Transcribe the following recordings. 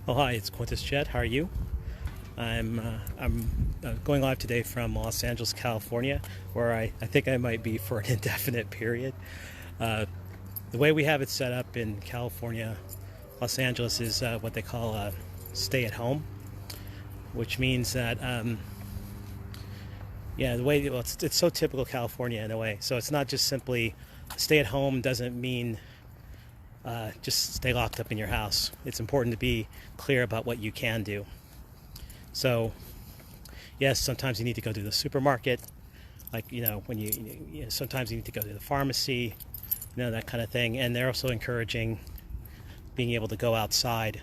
Oh, hi, it's Quintus Chet. How are you? I'm going live today from Los Angeles, California, where I think I might be for an indefinite period. Uh, the way we have it set up in California, Los Angeles, is what they call stay at home, which means that, the way, well, it's so typical California in a way. So it's not just simply stay at home doesn't mean just stay locked up in your house. It's important to be clear about what you can do. So, yes, sometimes you need to go to the supermarket, like, when sometimes you need to go to the pharmacy, that kind of thing. And they're also encouraging being able to go outside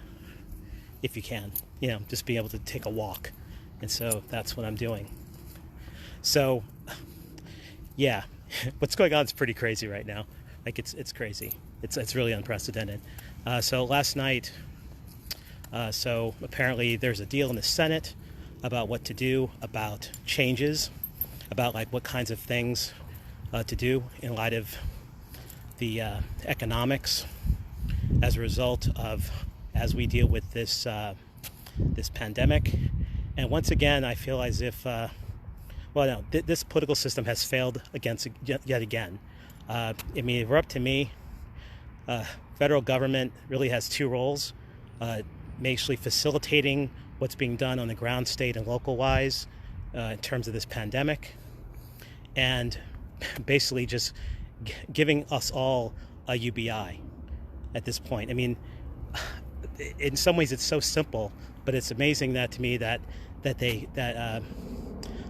if you can, just being able to take a walk. And so that's what I'm doing. So, yeah, what's going on is pretty crazy right now. Like, it's crazy. It's really unprecedented. So last night, so apparently there's a deal in the Senate about what to do, about changes, about like what kinds of things to do in light of the economics as a result of as we deal with this this pandemic. And once again, I feel as if this political system has failed yet again. If it were up to me, federal government really has two roles, basically facilitating what's being done on the ground, state and local wise, in terms of this pandemic, and basically just giving us all a UBI at this point. I mean, in some ways it's so simple, but it's amazing that to me that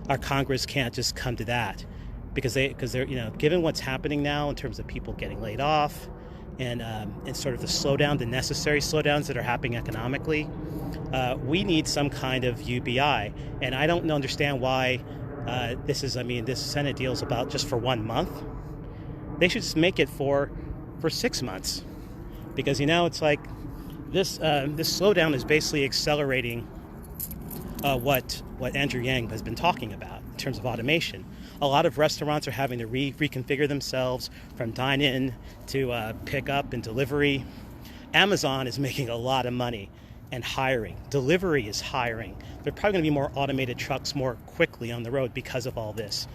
our Congress can't just come to that, because they're given what's happening now in terms of people getting laid off and sort of the necessary slowdowns that are happening economically. We need some kind of UBI, and I don't understand why this Senate deal is about just for 1 month. They should just make it for 6 months, because it's like this slowdown is basically accelerating what Andrew Yang has been talking about in terms of automation. A lot of restaurants are having to reconfigure themselves from dine-in to pick up and delivery. Amazon is making a lot of money and hiring. Delivery is hiring. There are probably going to be more automated trucks more quickly on the road because of all this.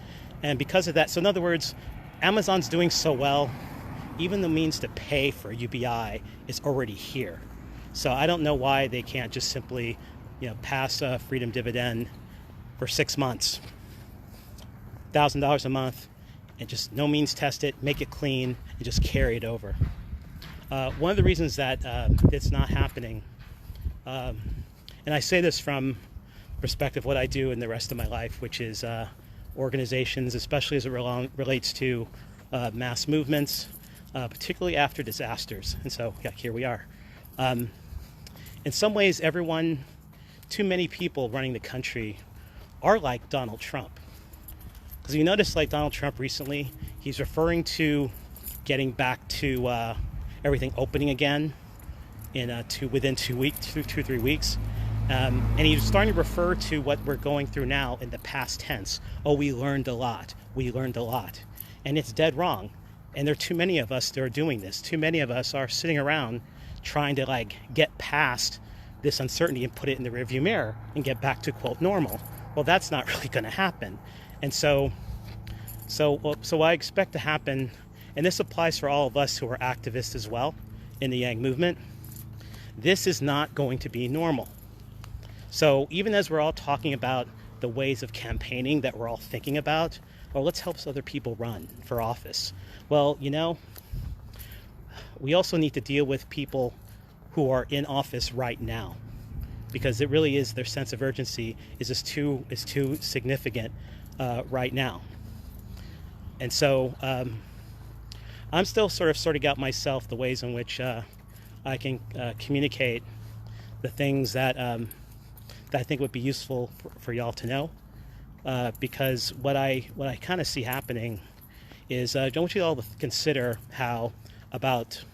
And because of that, so in other words, Amazon's doing so well, even the means to pay for UBI is already here. So I don't know why they can't just simply pass a freedom dividend for 6 months, $1,000 a month, and just no means test it, make it clean, and just carry it over. One of the reasons that it's not happening, and I say this from perspective of what I do in the rest of my life, which is organizations, especially as it relates to mass movements, particularly after disasters. And so, here we are. In some ways, too many people running the country are like Donald Trump. Because you notice, like Donald Trump recently, he's referring to getting back to everything opening again within 2 weeks, 3 weeks. And he's starting to refer to what we're going through now in the past tense. Oh, we learned a lot. We learned a lot. And it's dead wrong. And there are too many of us that are doing this. Too many of us are sitting around trying to get past this uncertainty and put it in the rearview mirror and get back to, quote, normal. Well, that's not really going to happen. And so what I expect to happen, and this applies for all of us who are activists as well in the Yang movement, this is not going to be normal. So even as we're all talking about the ways of campaigning that we're all thinking about, let's help other people run for office. Well, we also need to deal with people who are in office right now, because it really is, their sense of urgency is too significant right now. And so I'm still sort of sorting out myself the ways in which I can communicate the things that I think would be useful for y'all to know, because what I kind of see happening is I want you all to consider how about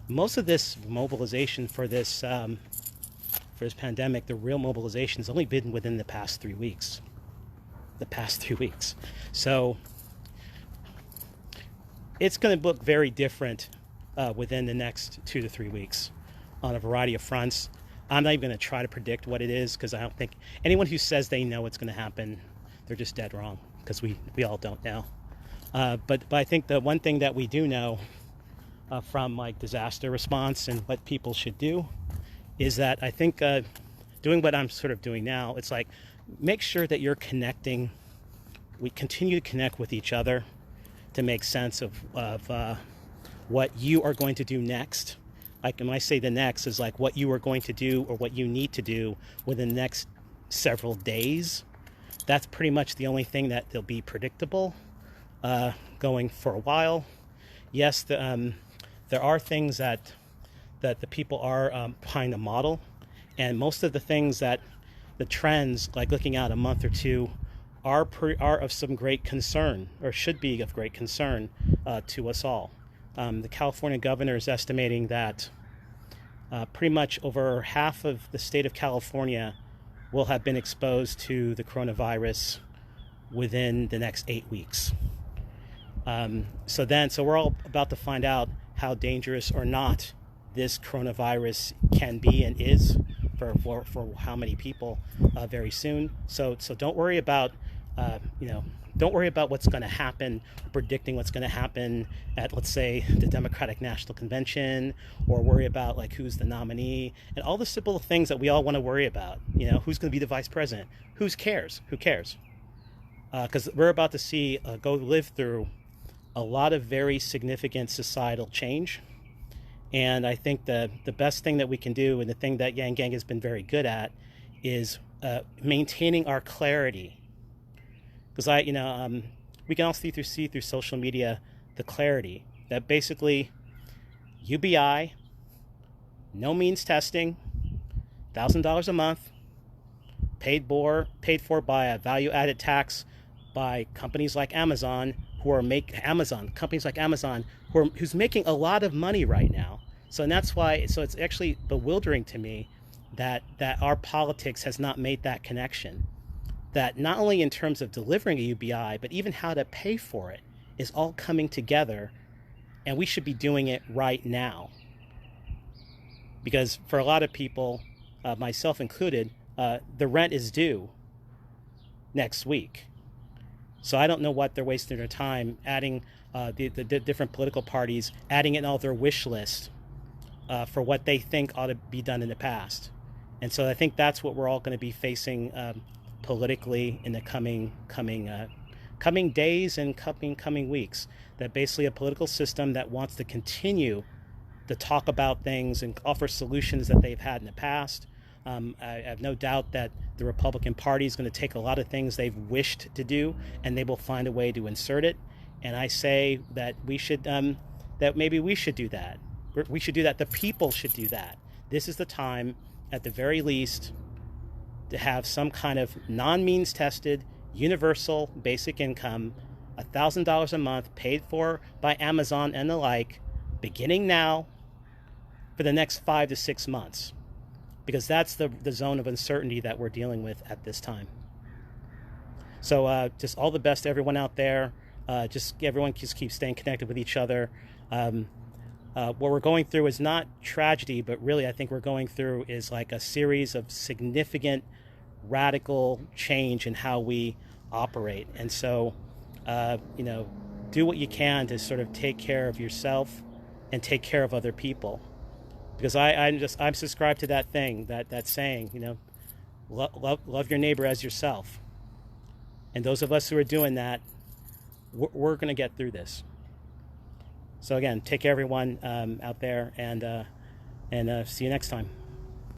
most of this mobilization for this pandemic, the real mobilization has only been within the past 3 weeks. So it's going to look very different within the next 2 to 3 weeks. on a variety of fronts. I'm not even going to try to predict what it is, because I don't think anyone who says they know what's going to happen, they're just dead wrong, because we all don't know. But I think the one thing that we do know from like disaster response and what people should do is that I think doing what I'm sort of doing now, it's like make sure that you're connecting. We continue to connect with each other to make sense of what you are going to do next. Like when I say the next is like what you are going to do or what you need to do within the next several days. That's pretty much the only thing that will be predictable going for a while. Yes, there are things that the people are behind the model, and most of the things that the trends, like looking out a month or two, are of some great concern, or should be of great concern to us all. The California governor is estimating that pretty much over half of the state of California will have been exposed to the coronavirus within the next 8 weeks. So we're all about to find out how dangerous or not this coronavirus can be and is for how many people very soon. So don't worry about don't worry about what's going to happen, predicting what's going to happen at, let's say, the Democratic National Convention, or worry about like who's the nominee and all the simple things that we all want to worry about. Who's going to be the vice president? Who cares? Because we're about to see live through a lot of very significant societal change. And I think the best thing that we can do, and the thing that Yang Gang has been very good at, is maintaining our clarity. Because we can also see through social media the clarity that basically UBI, no means testing, $1,000 a month, paid for by a value-added tax by companies like Amazon, who's making a lot of money right now. So that's why. So it's actually bewildering to me that our politics has not made that connection. That not only in terms of delivering a UBI, but even how to pay for it is all coming together, and we should be doing it right now. Because for a lot of people, myself included, the rent is due next week. So I don't know what they're wasting their time adding the different political parties, adding in all their wish list for what they think ought to be done in the past. And so I think that's what we're all going to be facing politically in the coming days and coming weeks. That basically a political system that wants to continue to talk about things and offer solutions that they've had in the past. I have no doubt that the Republican Party is going to take a lot of things they've wished to do, and they will find a way to insert it. And I say that we should, that maybe we should do that. We should do that. The people should do that. This is the time, at the very least, to have some kind of non-means tested, universal basic income, $1,000 a month, paid for by Amazon and the like, beginning now for the next 5 to 6 months. Because that's the zone of uncertainty that we're dealing with at this time. So just all the best to everyone out there. Everyone just keep staying connected with each other. What we're going through is not tragedy, but really I think we're going through is like a series of significant radical change in how we operate. And so, do what you can to sort of take care of yourself and take care of other people. Because I'm subscribed to that thing, that saying, love your neighbor as yourself. And those of us who are doing that, we're going to get through this. So again, take care everyone out there, and see you next time.